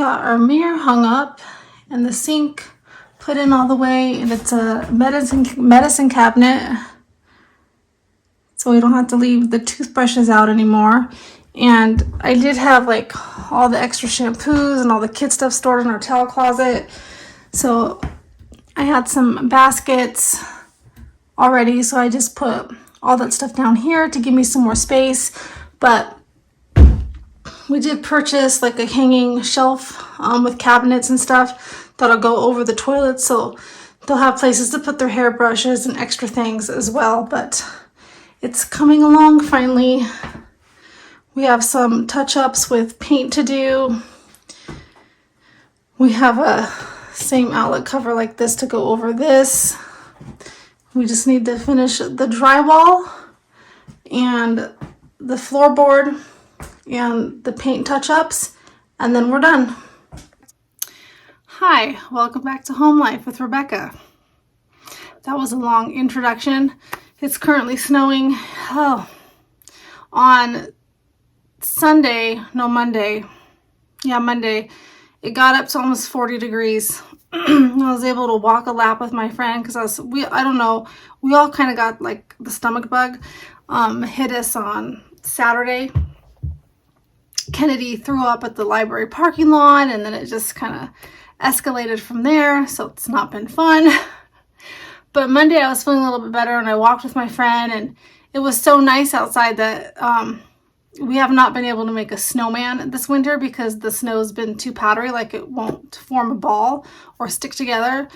got our mirror hung up and the sink put in all the way, and it's a medicine cabinet, so we don't have to leave the toothbrushes out anymore. And I did have like all the extra shampoos and all the kid stuff stored in our towel closet, so I had some baskets already, so I just put all that stuff down here to give me some more space. But we did purchase like a hanging shelf with cabinets and stuff that'll go over the toilet, so they'll have places to put their hairbrushes and extra things as well. But it's coming along finally. We have some touch-ups with paint to do. We have a same outlet cover like this to go over this. We just need to finish the drywall and the floorboard and the paint touch-ups, and then we're done. Hi, welcome back to Home Life with Rebecca. That was a long introduction. It's currently snowing. On Monday, it got up to almost 40 degrees. I was able to walk a lap with my friend because we all kind of got like the stomach bug hit us on Saturday. Kennedy threw up at the library parking lot, and then it just kind of escalated from there, so it's not been fun. But Monday I was feeling a little bit better, and I walked with my friend, and it was so nice outside that we have not been able to make a snowman this winter because the snow's been too powdery, like it won't form a ball or stick together.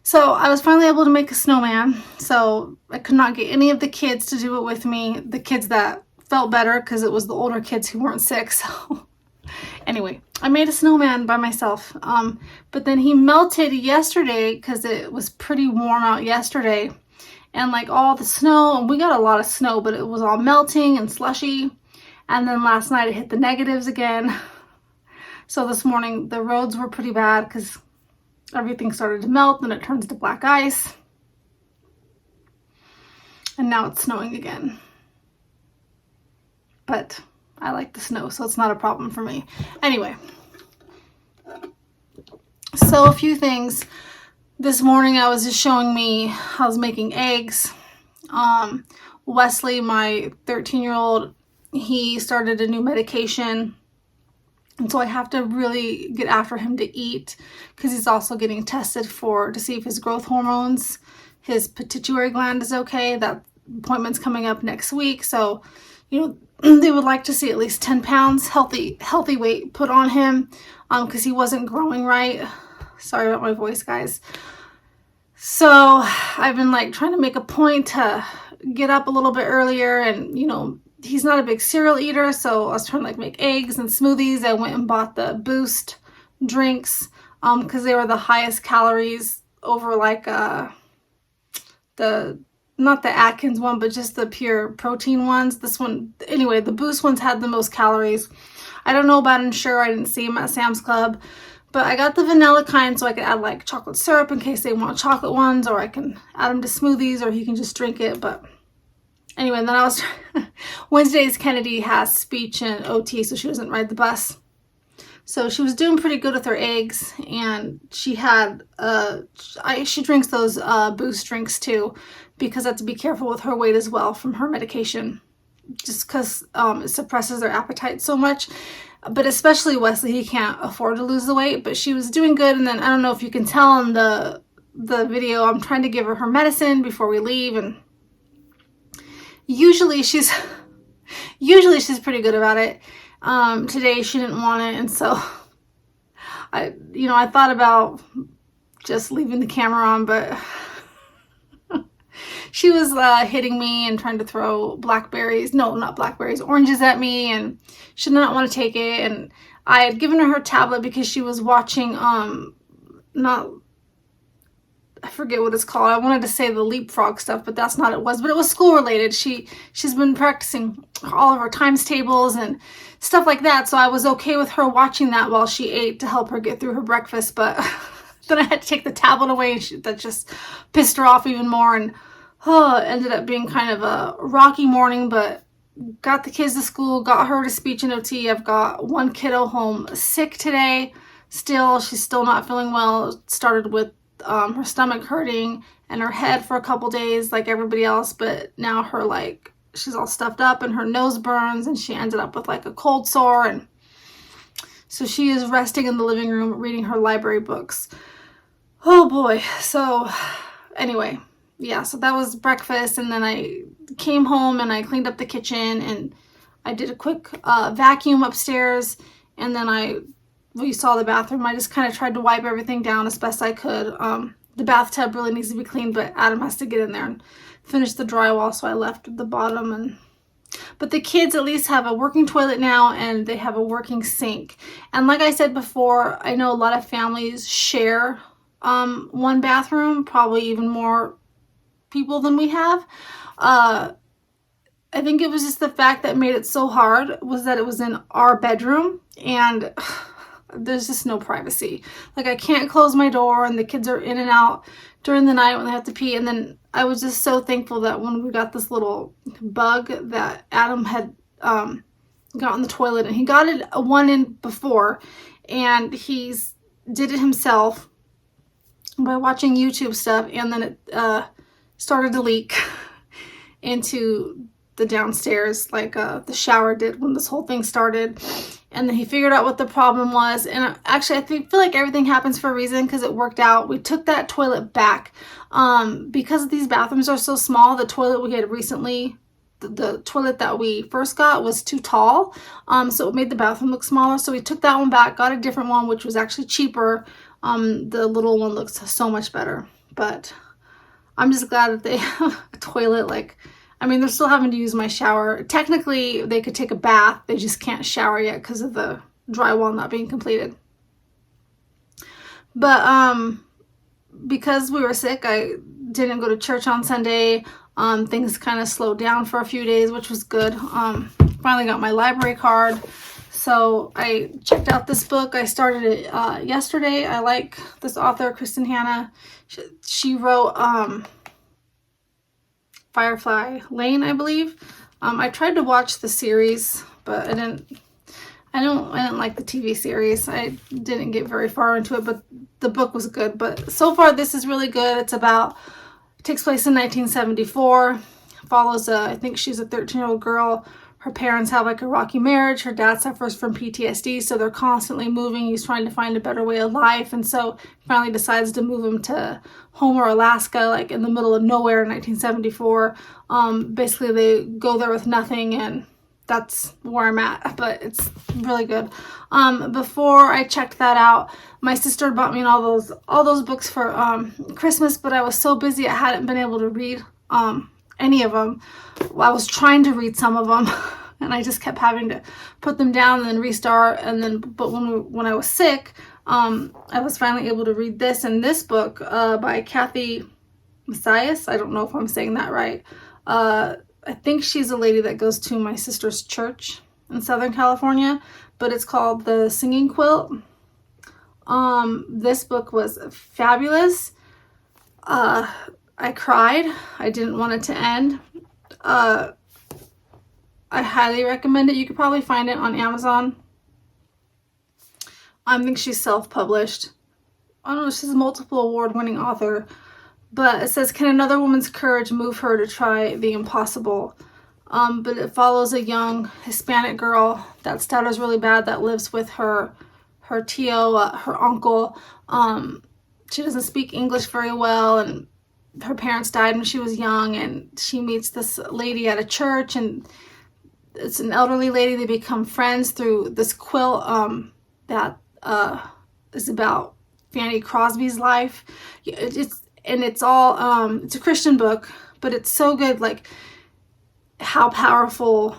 So I was finally able to make a snowman. So I could not get any of the kids to do it with me, the kids that felt better, because it was the older kids who weren't sick. So anyway, I made a snowman by myself. But then he melted yesterday because it was pretty warm out yesterday. And like all the snow, and we got a lot of snow, but it was all melting and slushy. And then last night it hit the negatives again. So this morning the roads were pretty bad because everything started to melt, and it turns to black ice. And now it's snowing again. But I like the snow, so it's not a problem for me. Anyway, so a few things. This morning I was just showing me I was making eggs. Wesley, my 13-year-old, he started a new medication, and so I have to really get after him to eat because he's also getting tested to see if his growth hormones, his pituitary gland is okay. That appointment's coming up next week, so they would like to see at least 10 pounds healthy weight put on him because he wasn't growing right. Sorry about my voice, guys. So I've been like trying to make a point to get up a little bit earlier, and he's not a big cereal eater, so I was trying to like make eggs and smoothies. I went and bought the Boost drinks because they were the highest calories over like not the Atkins one, but just the pure protein ones. This one, anyway, the Boost ones had the most calories. I don't know about Ensure. I didn't see them at Sam's Club, but I got the vanilla kind so I could add like chocolate syrup in case they want chocolate ones, or I can add them to smoothies, or he can just drink it. But anyway, and then Wednesdays Kennedy has speech and OT, so she doesn't ride the bus. So she was doing pretty good with her eggs, and she had she drinks those Boost drinks too, because I have to be careful with her weight as well from her medication, just because it suppresses their appetite so much. But especially Wesley, he can't afford to lose the weight, but she was doing good. And then I don't know if you can tell in the video, I'm trying to give her medicine before we leave, and usually she's pretty good about it. Today she didn't want it, and so I thought about just leaving the camera on, but she was hitting me and trying to throw oranges at me, and she did not want to take it. And I had given her tablet because she was watching I forget what it's called. I wanted to say the leapfrog stuff, but that's not what it was. But it was school related. She's been practicing all of her times tables and stuff like that. So I was okay with her watching that while she ate to help her get through her breakfast. But then I had to take the tablet away, and that just pissed her off even more. And it ended up being kind of a rocky morning, but got the kids to school, got her to speech and OT. I've got one kiddo home sick today. still. She's still not feeling well. It started with her stomach hurting and her head for a couple days like everybody else, but now her like she's all stuffed up and her nose burns, and she ended up with like a cold sore, and so she is resting in the living room reading her library books. Oh boy. So anyway, yeah, so that was breakfast, and then I came home and I cleaned up the kitchen, and I did a quick vacuum upstairs, and then you saw the bathroom. I just kind of tried to wipe everything down as best I could. The bathtub really needs to be cleaned, but Adam has to get in there and finish the drywall, so I left the bottom. But the kids at least have a working toilet now, and they have a working sink. And like I said before, I know a lot of families share one bathroom, probably even more people than we have. I think it was just the fact that made it so hard was that it was in our bedroom, and there's just no privacy. Like, I can't close my door, and the kids are in and out during the night when they have to pee. And then I was just so thankful that when we got this little bug that Adam had got in the toilet, and he got it one in before, and he's did it himself by watching YouTube stuff, and then it started to leak into the downstairs like the shower did when this whole thing started. And then he figured out what the problem was, and actually I feel like everything happens for a reason, because it worked out. We took that toilet back because these bathrooms are so small. The toilet we had recently, the toilet that we first got was too tall, so it made the bathroom look smaller. So we took that one back, got a different one, which was actually cheaper. The little one looks so much better, but I'm just glad that they have a toilet. Like, I mean, they're still having to use my shower. Technically, they could take a bath. They just can't shower yet because of the drywall not being completed. But because we were sick, I didn't go to church on Sunday. Things kind of slowed down for a few days, which was good. Finally got my library card. So I checked out this book. I started it yesterday. I like this author, Kristen Hanna. She wrote Firefly Lane, I believe. I tried to watch the series, but I didn't like the TV series. I didn't get very far into it, but the book was good. But so far, this is really good. It takes place in 1974. Follows I think she's a 13-year-old girl. Her parents have like a rocky marriage. Her dad suffers from PTSD, so they're constantly moving. He's trying to find a better way of life, and so finally decides to move him to Homer, Alaska, like in the middle of nowhere in 1974. Basically, they go there with nothing, and that's where I'm at, but it's really good. Before I checked that out, my sister bought me all those books for Christmas, but I was so busy I hadn't been able to read any of them. Well, I was trying to read some of them, and I just kept having to put them down and then restart. But when I was sick, I was finally able to read this book by Kathy Messias. I don't know if I'm saying that right. I think she's a lady that goes to my sister's church in Southern California, but it's called The Singing Quilt. This book was fabulous. I cried. I didn't want it to end. I highly recommend it. You could probably find it on Amazon. I think she's self-published. I don't know, she's a multiple award-winning author. But it says, can another woman's courage move her to try the impossible? But it follows a young Hispanic girl that stutters really bad, that lives with her tío, her uncle. She doesn't speak English very well, and her parents died when she was young, and she meets this lady at a church, and it's an elderly lady. They become friends through this quilt that is about Fanny Crosby's life. It's a Christian book, but it's so good, like how powerful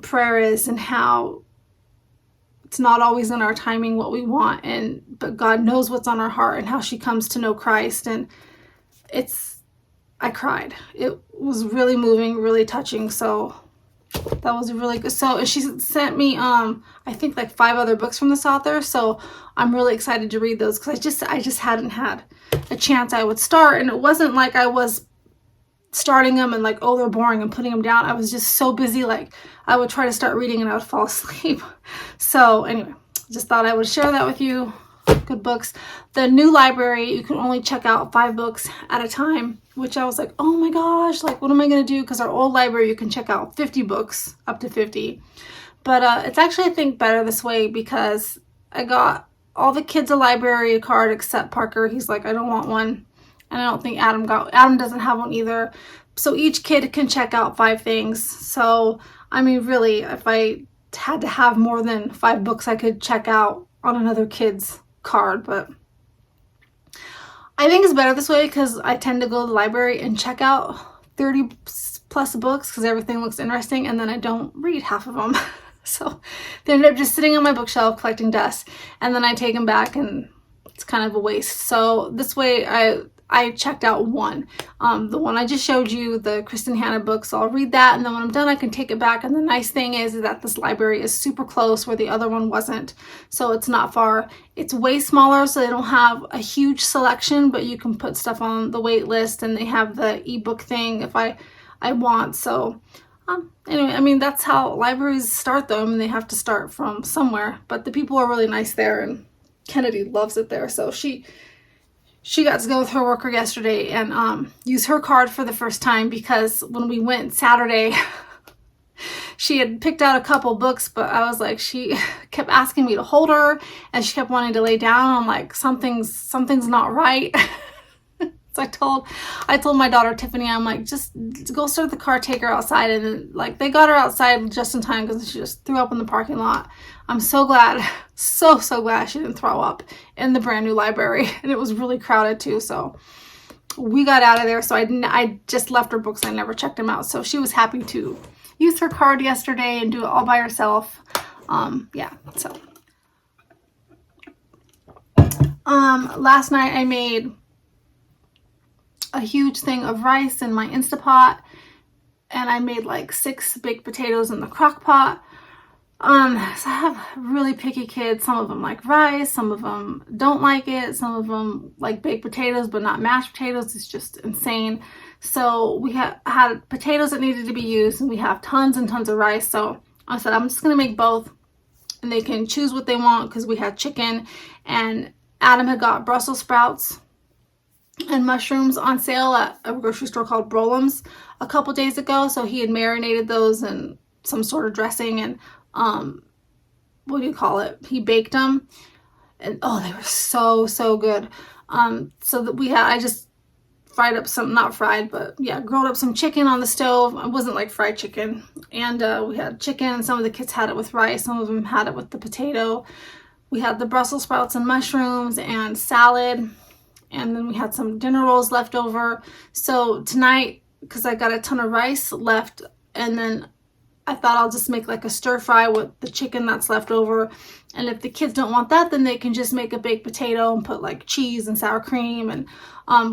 prayer is, and how it's not always in our timing what we want, but God knows what's on our heart, and how she comes to know Christ. And I cried. It was really moving, really touching. So that was really good. So she sent me, I think like 5 other books from this author. So I'm really excited to read those, because I just hadn't had a chance. I would start, and it wasn't like I was starting them and like, oh, they're boring, and putting them down. I was just so busy. Like, I would try to start reading and I would fall asleep. So anyway, just thought I would share that with you. good books. The new library, you can only check out 5 books at a time, which I was like, oh my gosh, like what am I going to do? Because our old library, you can check out 50 books, up to 50. But it's actually, I think, better this way because I got all the kids a library card except Parker. He's like, I don't want one. And I don't think Adam doesn't have one either. So each kid can check out 5 things. So, I mean, really, if I had to have more than 5 books I could check out on another kid's card. But I think it's better this way because I tend to go to the library and check out 30 plus books because everything looks interesting, and then I don't read half of them. So they end up just sitting on my bookshelf collecting dust, and then I take them back and it's kind of a waste. So this way I checked out one. The one I just showed you, the Kristen Hanna book, so I'll read that, and then when I'm done I can take it back. And the nice thing is that this library is super close where the other one wasn't, so it's not far. It's way smaller, so they don't have a huge selection, but you can put stuff on the wait list, and they have the ebook thing if I want. So anyway, I mean, that's how libraries start though. I mean, they have to start from somewhere, but the people are really nice there, and Kennedy loves it there. So she got to go with her worker yesterday and use her card for the first time, because when we went Saturday, she had picked out a couple books, but I was like, she kept asking me to hold her and she kept wanting to lay down. I'm like, something's not right. So I told my daughter Tiffany, I'm like, just go start the car, take her outside. And then, like, they got her outside just in time because she just threw up in the parking lot. I'm so glad, so glad she didn't throw up in the brand new library. And it was really crowded too. So we got out of there. So I just left her books. I never checked them out. So she was happy to use her card yesterday and do it all by herself. Yeah, so. Last night I made a huge thing of rice in my Instapot, and I made like 6 baked potatoes in the crock pot. So I have really picky kids. Some of them like rice, some of them don't like it, some of them like baked potatoes but not mashed potatoes. It's just insane. So we had potatoes that needed to be used, and we have tons and tons of rice. So I said, I'm just gonna make both, and they can choose what they want, because we had chicken, and Adam had got Brussels sprouts and mushrooms on sale at a grocery store called Brolam's a couple days ago. So he had marinated those in some sort of dressing, and what do you call it? He baked them, and oh, they were so good. So that I just fried up some, not fried, but yeah, grilled up some chicken on the stove. It wasn't like fried chicken, and we had chicken. Some of the kids had it with rice, some of them had it with the potato. We had the Brussels sprouts and mushrooms and salad. And then we had some dinner rolls left over. So tonight, because I got a ton of rice left, and then I thought I'll just make like a stir fry with the chicken that's left over. And if the kids don't want that, then they can just make a baked potato and put like cheese and sour cream. And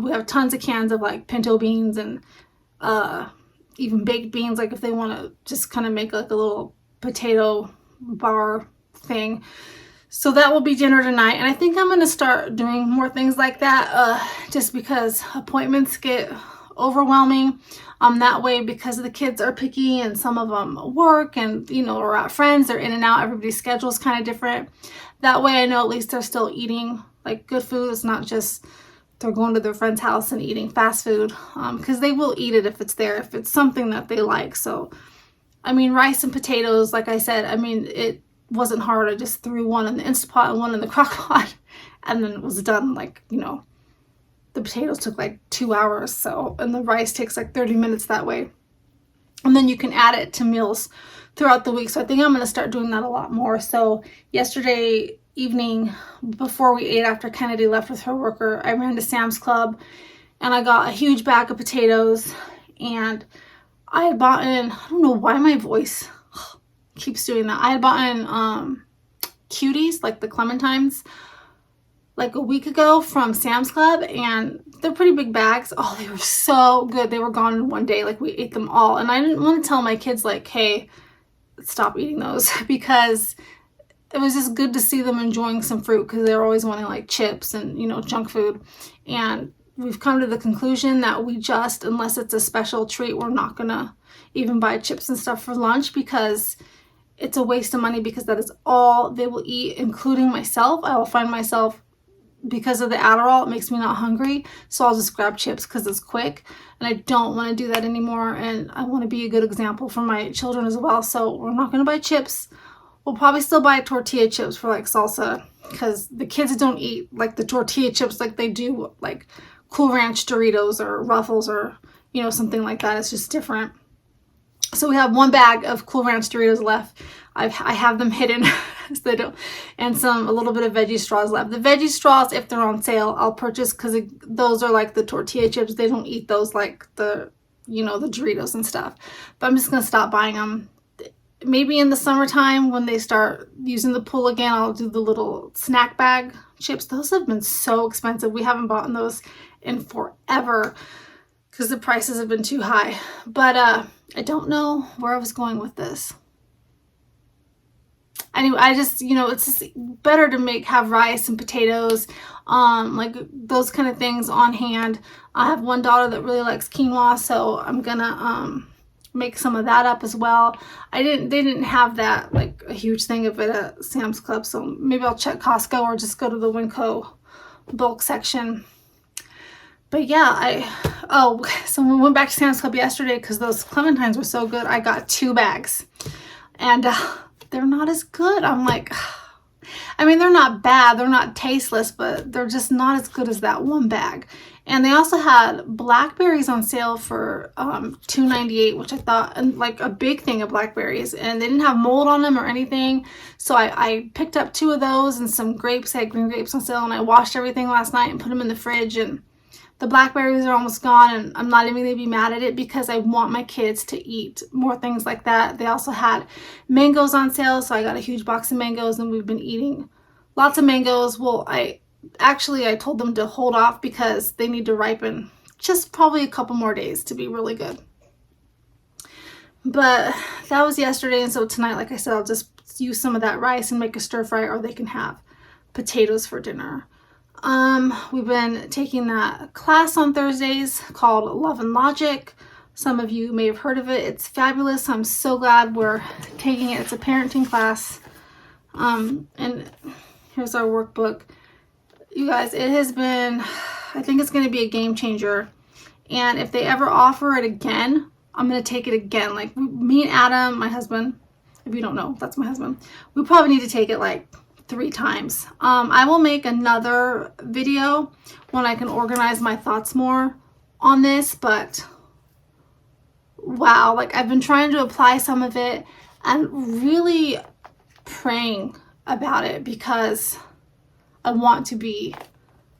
we have tons of cans of like pinto beans and even baked beans, like if they want to just kind of make like a little potato bar thing. So that will be dinner tonight, and I think I'm going to start doing more things like that, just because appointments get overwhelming. That way, because the kids are picky and some of them work and, you know, are at friends, they're in and out, everybody's schedule is kind of different. That way I know at least they're still eating like good food. It's not just they're going to their friend's house and eating fast food, because they will eat it if it's there, if it's something that they like. So, I mean, rice and potatoes, like I said, I mean, it wasn't hard. I just threw one in the Instapot and one in the crock pot, and then it was done. Like, you know, the potatoes took like 2 hours, so, and the rice takes like 30 minutes that way. And then you can add it to meals throughout the week. So I think I'm going to start doing that a lot more. So yesterday evening, before we ate, after Kennedy left with her worker, I ran to Sam's Club and I got a huge bag of potatoes, and I had bought in, I don't know why my voice keeps doing that. I had bought in cuties, like the clementines, like a week ago from Sam's Club, and they're pretty big bags. Oh, they were so good. They were gone in one day. Like, we ate them all, and I didn't want to tell my kids like, hey, stop eating those, because it was just good to see them enjoying some fruit, because they're always wanting like chips and, you know, junk food. And we've come to the conclusion that we just, unless it's a special treat, we're not gonna even buy chips and stuff for lunch, because it's a waste of money because that is all they will eat, including myself. I will find myself, because of the Adderall, it makes me not hungry, so I'll just grab chips because it's quick, and I don't want to do that anymore, and I want to be a good example for my children as well. So we're not going to buy chips. We'll probably still buy tortilla chips for like salsa, because the kids don't eat like the tortilla chips like they do like Cool Ranch Doritos or Ruffles or, you know, something like that. It's just different. So we have one bag of Cool Ranch Doritos left. I have them hidden so they don't, and a little bit of veggie straws left. The veggie straws, if they're on sale, I'll purchase, because those are like the tortilla chips. They don't eat those like the, you know, the Doritos and stuff. But I'm just gonna stop buying them. Maybe in the summertime when they start using the pool again, I'll do the little snack bag chips. Those have been so expensive. We haven't bought those in forever because the prices have been too high. But I don't know where I was going with this. Anyway, I just, you know, it's just better to have rice and potatoes, like those kind of things on hand. I have one daughter that really likes quinoa, so I'm gonna make some of that up as well. They didn't have that, like a huge thing of it at Sam's Club, so maybe I'll check Costco or just go to the Winco bulk section. But yeah, so we went back to Sam's Club yesterday because those clementines were so good. I got 2 bags, and they're not as good. I'm like, I mean, they're not bad, they're not tasteless, but they're just not as good as that one bag. And they also had blackberries on sale for $2.98, which I thought, and like a big thing of blackberries, and they didn't have mold on them or anything. So I picked up 2 of those and some grapes. I had green grapes on sale, and I washed everything last night and put them in the fridge, and the blackberries are almost gone, and I'm not even gonna be mad at it because I want my kids to eat more things like that. They also had mangoes on sale, so I got a huge box of mangoes, and we've been eating lots of mangoes. Well, I told them to hold off because they need to ripen just probably a couple more days to be really good. But that was yesterday, and so tonight, like I said, I'll just use some of that rice and make a stir fry, or they can have potatoes for dinner. We've been taking that class on Thursdays called Love and Logic. Some of you may have heard of it. It's fabulous. I'm so glad we're taking it. It's a parenting class. And here's our workbook. You guys, it has been, I think it's going to be a game changer. And if they ever offer it again, I'm going to take it again. Like me and Adam, my husband, if you don't know, that's my husband, we probably need to take it like 3 times. I will make another video when I can organize my thoughts more on this, but wow, like I've been trying to apply some of it and really praying about it because I want to be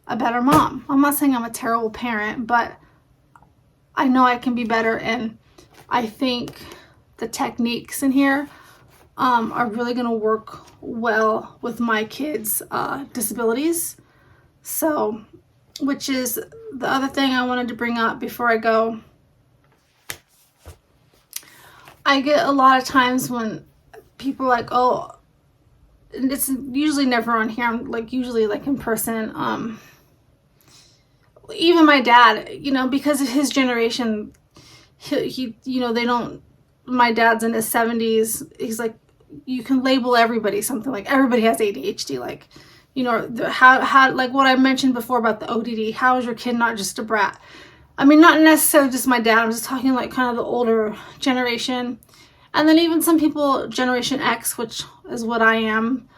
a better mom. I'm not saying I'm a terrible parent, but I know I can be better, and I think the techniques in here are really going to work well with my kids' disabilities. So, which is the other thing I wanted to bring up before I go. I get a lot of times when people are like, oh, and it's usually never on here, I'm like usually like in person. Even my dad, you know, because of his generation, he you know, they don't, my dad's in his 70s, he's like, you can label everybody something, like everybody has ADHD, like, you know, how like what I mentioned before about the ODD, how is your kid not just a brat? I mean, not necessarily just my dad, I'm just talking like kind of the older generation. And then even some people, Generation X, which is what I am,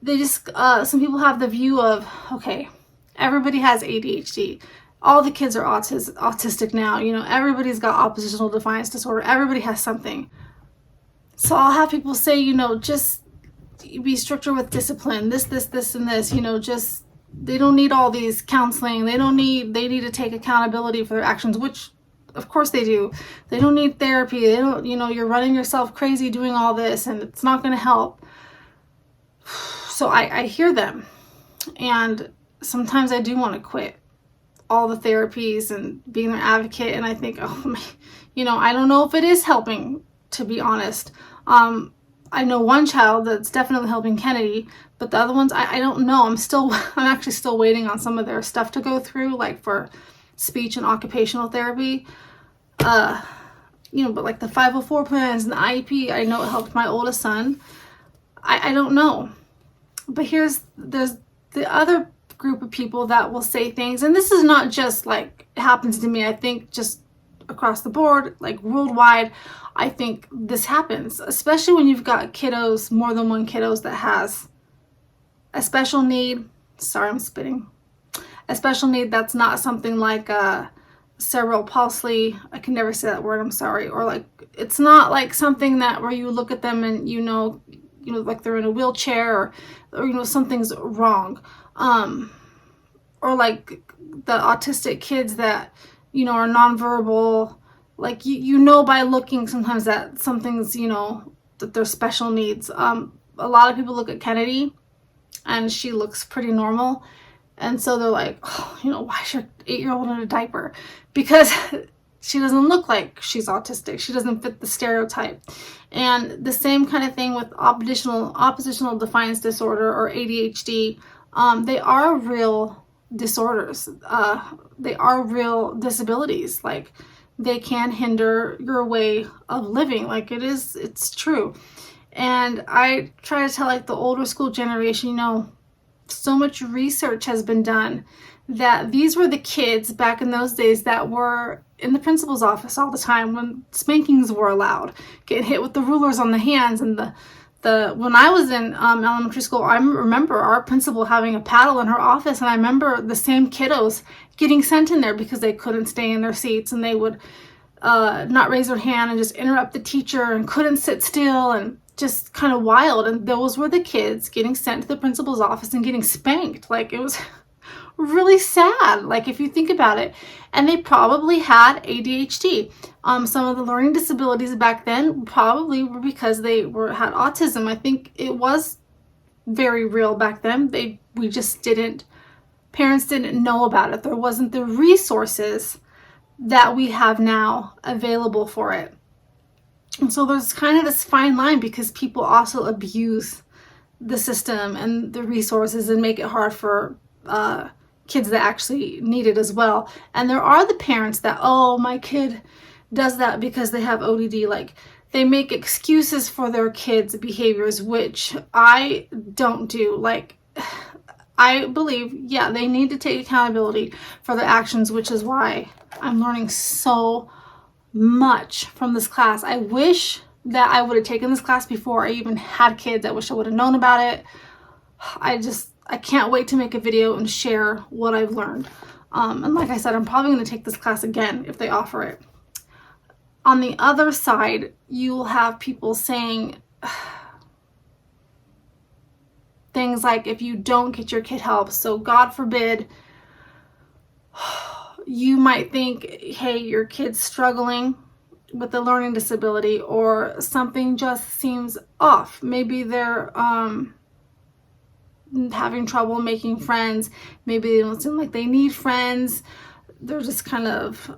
they just, some people have the view of, okay, everybody has ADHD. All the kids are autistic now, you know, everybody's got oppositional defiance disorder, everybody has something. So I'll have people say, you know, just be stricter with discipline, this, and this, you know, just, they don't need all these counseling. They need to take accountability for their actions, which of course they do. They don't need therapy. They don't, you know, you're running yourself crazy doing all this and it's not going to help. So I hear them, and sometimes I do want to quit all the therapies and being their advocate. And I think, oh my, you know, I don't know if it is helping, to be honest. I know one child that's definitely helping Kennedy, but the other ones, I don't know. I'm actually still waiting on some of their stuff to go through, like for speech and occupational therapy. but like the 504 plans and the IEP, I know it helped my oldest son. I don't know. But there's the other group of people that will say things, and this is not just like it happens to me. I think just across the board, like worldwide, I think this happens, especially when you've got kiddos, more than one kiddos that has a special need. Sorry, I'm spitting. A special need that's not something like cerebral palsy. I can never say that word, I'm sorry. Or like, it's not like something that where you look at them and like they're in a wheelchair, or something's wrong. Or like the autistic kids that, are nonverbal, like by looking sometimes that something's, that they're special needs. A lot of people look at Kennedy and she looks pretty normal. And so they're like, oh, why is your 8-year-old in a diaper? Because she doesn't look like she's autistic. She doesn't fit the stereotype. And the same kind of thing with oppositional defiance disorder, or ADHD. They are real disorders. They are real disabilities. Like, they can hinder your way of living. Like, it's true. And I try to tell like the older school generation, so much research has been done that these were the kids back in those days that were in the principal's office all the time when spankings were allowed, getting hit with the rulers on the hands. And when I was in elementary school, I remember our principal having a paddle in her office, and I remember the same kiddos getting sent in there because they couldn't stay in their seats, and they would not raise their hand and just interrupt the teacher and couldn't sit still, and just kind of wild. And those were the kids getting sent to the principal's office and getting spanked. Like, it was really sad, like, if you think about it. And they probably had ADHD. Some of the learning disabilities back then probably were because they had autism. I think it was very real back then. Parents didn't know about it. There wasn't the resources that we have now available for it. And so there's kind of this fine line, because people also abuse the system and the resources and make it hard for kids that actually need it as well. And there are the parents that, oh, my kid does that because they have ODD. Like, they make excuses for their kids' behaviors, which I don't do. Like, I believe, yeah, they need to take accountability for their actions, which is why I'm learning so much from this class. I wish that I would have taken this class before I even had kids. I wish I would have known about it. I can't wait to make a video and share what I've learned. And like I said, I'm probably going to take this class again if they offer it. On the other side, you will have people saying things like, if you don't get your kid help, so God forbid, you might think, hey, your kid's struggling with a learning disability, or something just seems off. Maybe they're having trouble making friends. Maybe they don't seem like they need friends. They're just kind of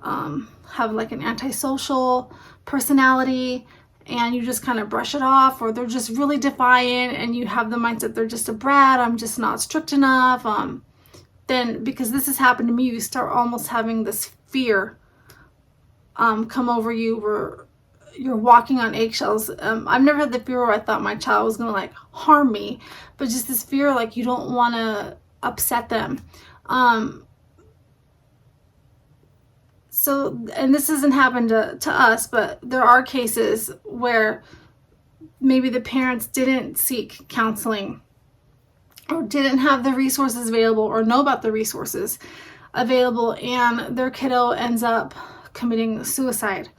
have like an antisocial personality, and you just kind of brush it off. Or they're just really defiant, and you have the mindset they're just a brat. I'm just not strict enough. Then, because this has happened to me, you start almost having this fear come over you where you're walking on eggshells. I've never had the fear where I thought my child was going to like harm me, but just this fear, like, you don't want to upset them. So, and this hasn't happened to us, but there are cases where maybe the parents didn't seek counseling, or didn't have the resources available, or know about the resources available, and their kiddo ends up committing suicide,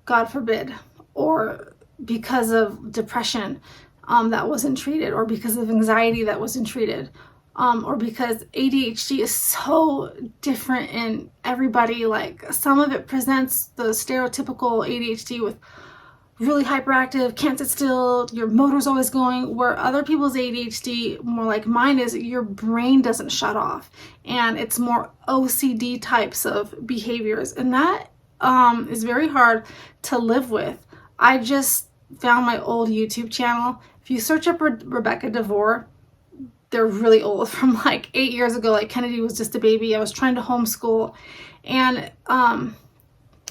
God forbid, or because of depression that wasn't treated, or because of anxiety that wasn't treated, or because ADHD is so different in everybody. Like, some of it presents the stereotypical ADHD with really hyperactive, can't sit still, your motor's always going, where other people's ADHD, more like mine, is your brain doesn't shut off, and it's more OCD types of behaviors, and that is very hard to live with. I just found my old YouTube channel. If you search up Rebecca DeVore, they're really old, from like 8 years ago. Like, Kennedy was just a baby. I was trying to homeschool, and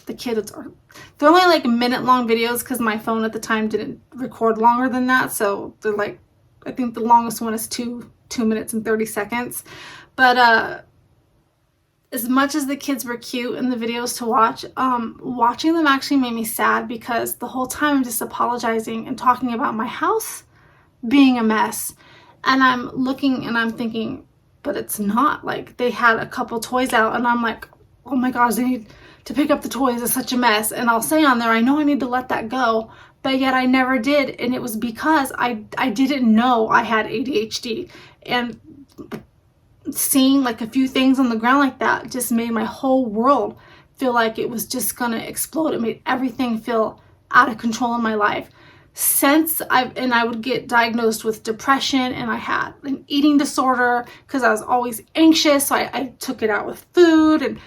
the kids are, they're only like minute long videos because my phone at the time didn't record longer than that. So they're like, I think the longest one is 2 minutes and 30 seconds. But as much as the kids were cute in the videos to watch, watching them actually made me sad because the whole time I'm just apologizing and talking about my house being a mess. And I'm looking and I'm thinking, but it's not. Like, they had a couple toys out and I'm like, oh my gosh, they need to pick up the toys. It's such a mess. And I'll say on there, I know I need to let that go, but yet I never did. And it was because I didn't know I had ADHD. And seeing like a few things on the ground like that just made my whole world feel like it was just gonna explode. It made everything feel out of control in my life. I would get diagnosed with depression, and I had an eating disorder because I was always anxious. So I took it out with food, and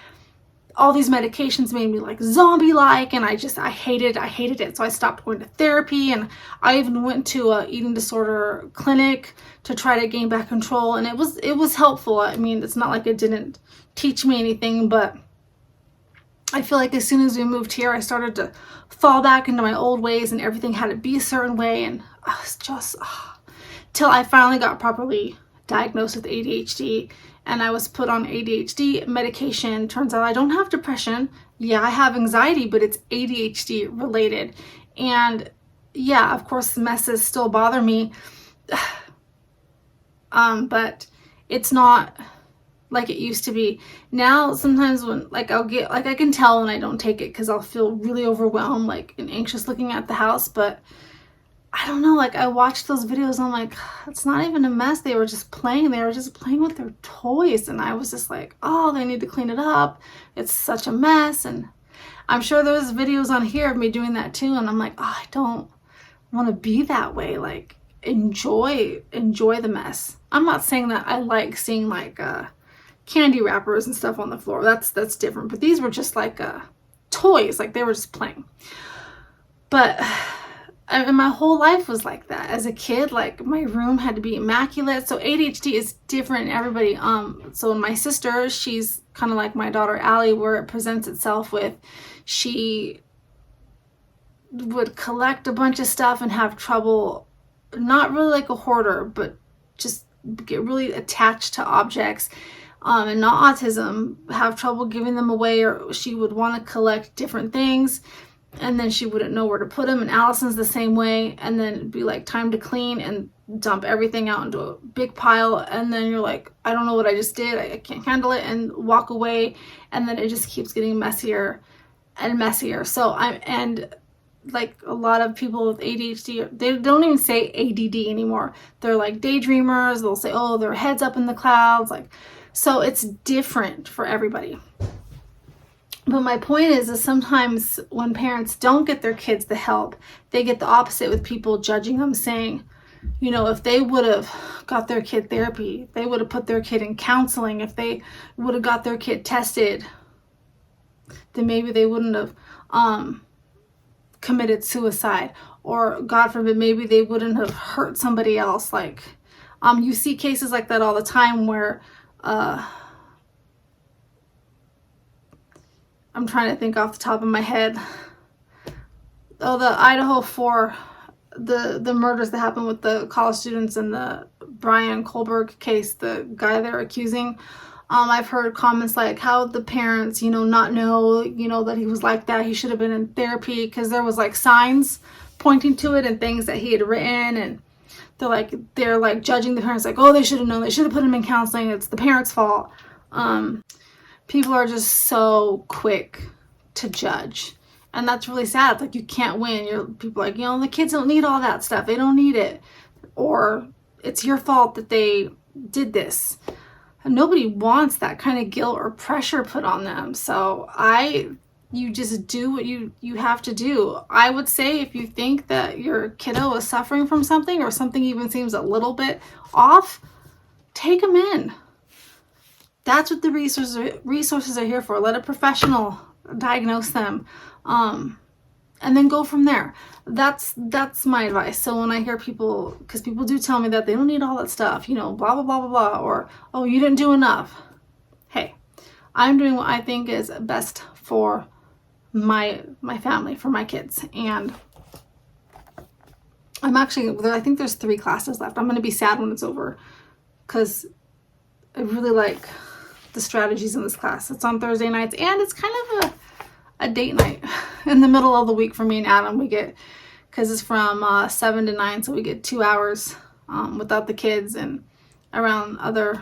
all these medications made me like zombie-like, and I hated it. So I stopped going to therapy, and I even went to a eating disorder clinic to try to gain back control, and it was helpful. I mean, it's not like it didn't teach me anything, but I feel like as soon as we moved here, I started to fall back into my old ways, and everything had to be a certain way, and I was just till I finally got properly diagnosed with ADHD, and I was put on ADHD medication. Turns out I don't have depression. Yeah, I have anxiety, but it's ADHD related. And yeah, of course, messes still bother me, but it's not like it used to be. Now, sometimes when like I'll get, like I can tell when I don't take it because I'll feel really overwhelmed, like, and anxious looking at the house. But I don't know, like I watched those videos and I'm like, it's not even a mess. They were just playing with their toys. And I was just like, oh, they need to clean it up. It's such a mess. And I'm sure there's videos on here of me doing that too. And I'm like, oh, I don't want to be that way. Like, enjoy the mess. I'm not saying that I like seeing like candy wrappers and stuff on the floor. That's different. But these were just like toys. Like, they were just playing. But and my whole life was like that. As a kid, like, my room had to be immaculate. So ADHD is different in everybody. So my sister, she's kind of like my daughter Allie, where it presents itself with, she would collect a bunch of stuff and have trouble, not really like a hoarder, but just get really attached to objects. And not autism, have trouble giving them away, or she would want to collect different things and then she wouldn't know where to put them. And Allison's the same way. And then it'd be like time to clean and dump everything out into a big pile. And then you're like, I don't know what I just did. I can't handle it, and walk away. And then it just keeps getting messier and messier. So and like a lot of people with ADHD, they don't even say ADD anymore. They're like daydreamers. They'll say, oh, their head's up in the clouds. Like, so it's different for everybody. But my point is sometimes when parents don't get their kids the help, they get the opposite with people judging them, saying, you know, if they would have got their kid therapy, they would have put their kid in counseling, if they would have got their kid tested, then maybe they wouldn't have committed suicide, or God forbid, maybe they wouldn't have hurt somebody else. Like, you see cases like that all the time where I'm trying to think off the top of my head. Oh, the Idaho 4, the murders that happened with the college students in the Brian Kohlberg case, the guy they're accusing. I've heard comments like, how the parents, not know, that he was like that. He should have been in therapy, because there was like signs pointing to it and things that he had written, and they're like judging the parents, like, oh, they should have known. They should have put him in counseling. It's the parents' fault. People are just so quick to judge, and that's really sad. Like, you can't win. People are like, the kids don't need all that stuff. They don't need it, or it's your fault that they did this. And nobody wants that kind of guilt or pressure put on them. So you just do what you have to do. I would say if you think that your kiddo is suffering from something, or something even seems a little bit off, take them in. That's what the resources are here for. Let a professional diagnose them, and then go from there. That's my advice. So when I hear people, because people do tell me that they don't need all that stuff, blah, blah, blah, blah, blah, or, oh, you didn't do enough. Hey, I'm doing what I think is best for my family, for my kids. And I think there's 3 classes left. I'm going to be sad when it's over because I really like the strategies in this class. It's on Thursday nights, and it's kind of a date night in the middle of the week for me and Adam. We get, because it's from 7 to 9, so we get 2 hours without the kids and around other,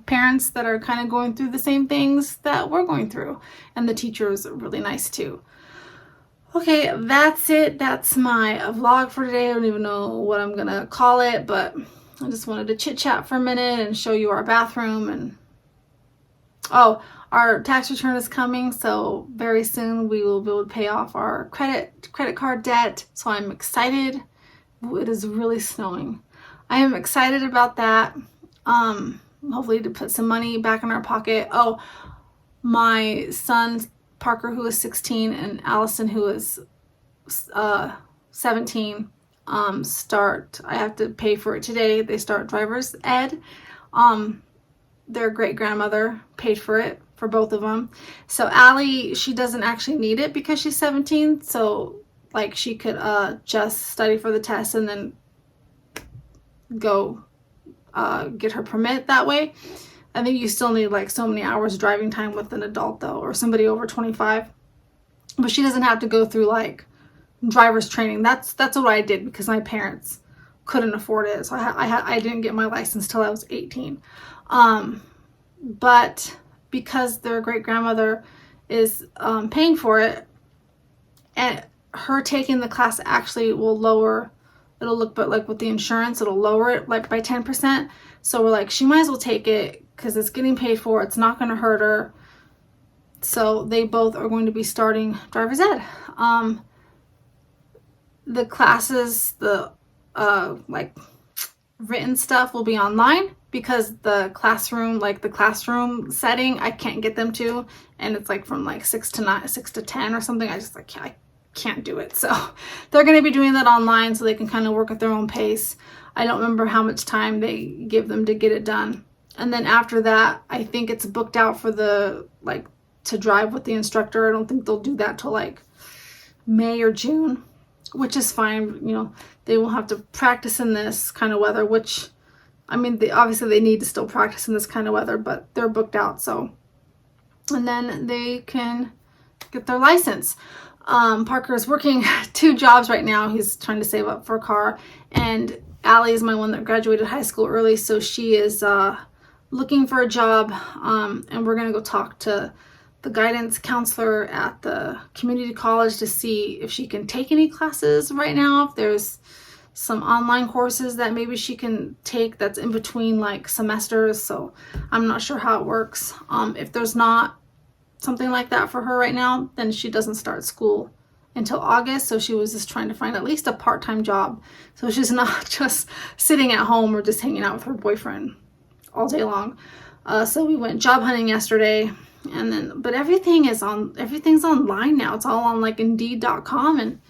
parents that are kind of going through the same things that we're going through. And the teachers are really nice too. Okay, that's it. That's my vlog for today. I don't even know what I'm going to call it, but I just wanted to chit chat for a minute and show you our bathroom. And our tax return is coming, so very soon we will be able to pay off our credit card debt. So I'm excited. It is really snowing. I am excited about that. Hopefully to put some money back in our pocket. My son Parker, who is 16, and Allison, who is 17, I have to pay for it today. They start driver's ed. Their great grandmother paid for it for both of them. So Allie, she doesn't actually need it because she's 17. So like she could just study for the test and then go get her permit that way. I think you still need like so many hours driving time with an adult though, or somebody over 25. But she doesn't have to go through like driver's training. That's what I did because my parents couldn't afford it. So I didn't get my license till I was 18. But because their great grandmother is paying for it, and her taking the class actually will lower, it'll look, but like with the insurance, it'll lower it like by 10%. So we're like, she might as well take it because it's getting paid for. It's not going to hurt her. So they both are going to be starting driver's ed. The classes, the like written stuff will be online because the classroom setting, I can't get them to, and it's like from like 6 to 10 or something. I can't do it. So they're going to be doing that online so they can kind of work at their own pace. I don't remember how much time they give them to get it done. And then after that, I think it's booked out for to drive with the instructor. I don't think they'll do that till like May or June, which is fine. They won't have to practice in this kind of weather, which, I mean, obviously they need to still practice in this kind of weather, but they're booked out. So, and then they can get their license. Parker is working 2 jobs right now. He's trying to save up for a car. And Allie is my one that graduated high school early, so she is looking for a job. And we're going to go talk to the guidance counselor at the community college to see if she can take any classes right now. If there's some online courses that maybe she can take that's in between like semesters. So I'm not sure how it works. If there's not something like that for her right now, then she doesn't start school until August. So she was just trying to find at least a part-time job, so she's not just sitting at home or just hanging out with her boyfriend all day long. So we went job hunting yesterday, but everything's online now. It's all on like Indeed.com. And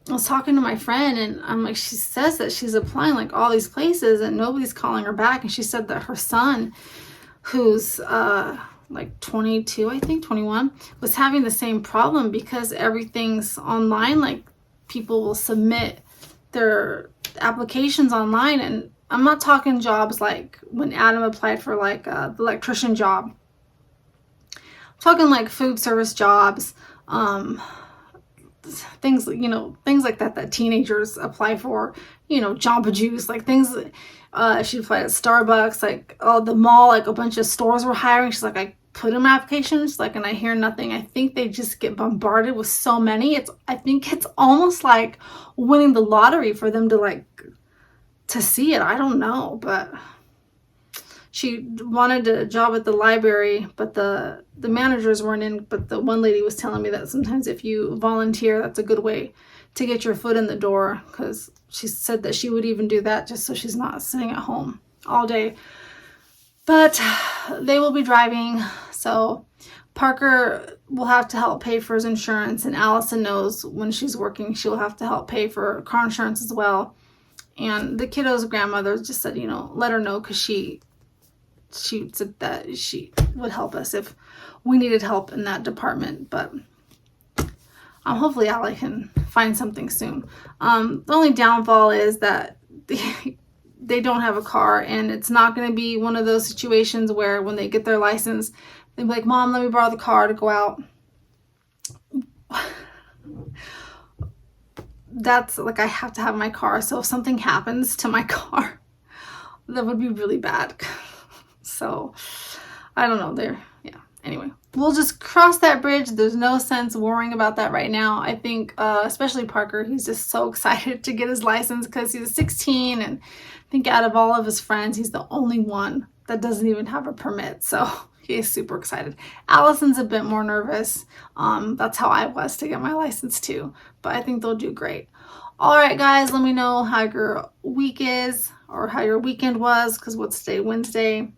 I was talking to my friend, and I'm like, she says that she's applying like all these places and nobody's calling her back. And she said that her son, who's like 22, I think 21, was having the same problem because everything's online. Like people will submit their applications online, and I'm not talking jobs like when Adam applied for like the electrician job. I'm talking like food service jobs, things like that teenagers apply for, Jamba Juice, like things. She applied at Starbucks, like the mall, like a bunch of stores were hiring. She's like, I put in applications, like, and I hear nothing. I think they just get bombarded with so many. I think it's almost like winning the lottery for them to see it. I don't know, but she wanted a job at the library, but the managers weren't in. But the one lady was telling me that sometimes if you volunteer, that's a good way to get your foot in the door, because she said that she would even do that just so she's not sitting at home all day. But they will be driving, so Parker will have to help pay for his insurance, and Allison knows when she's working she'll have to help pay for car insurance as well. And the kiddo's grandmother just said, let her know, because she said that she would help us if we needed help in that department. But Hopefully Allie can find something soon. The only downfall is that they don't have a car, and it's not going to be one of those situations where when they get their license, they'll be like, Mom, let me borrow the car to go out. That's like, I have to have my car. So if something happens to my car, that would be really bad. So I don't know there. Yeah. Anyway, we'll just cross that bridge. There's no sense worrying about that right now. I think, especially Parker, he's just so excited to get his license because he's 16, and I think out of all of his friends, he's the only one that doesn't even have a permit. So he's super excited. Allison's a bit more nervous. That's how I was to get my license too, but I think they'll do great. All right, guys, let me know how your week is or how your weekend was, because what's today? Wednesday.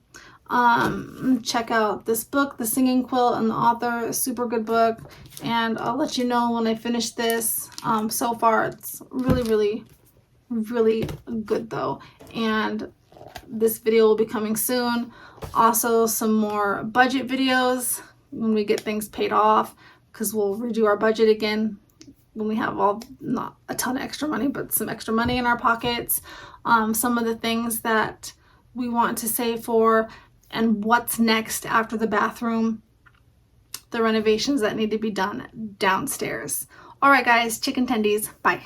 Check out this book, The Singing Quilt, and the author, a super good book, and I'll let you know when I finish this. So far it's really good though, and this video will be coming soon. Also some more budget videos when we get things paid off, because we'll redo our budget again when we have not a ton of extra money, but some extra money in our pockets. Some of the things that we want to save for, and what's next after the bathroom, the renovations that need to be done downstairs. All right, guys, chicken tendies, bye.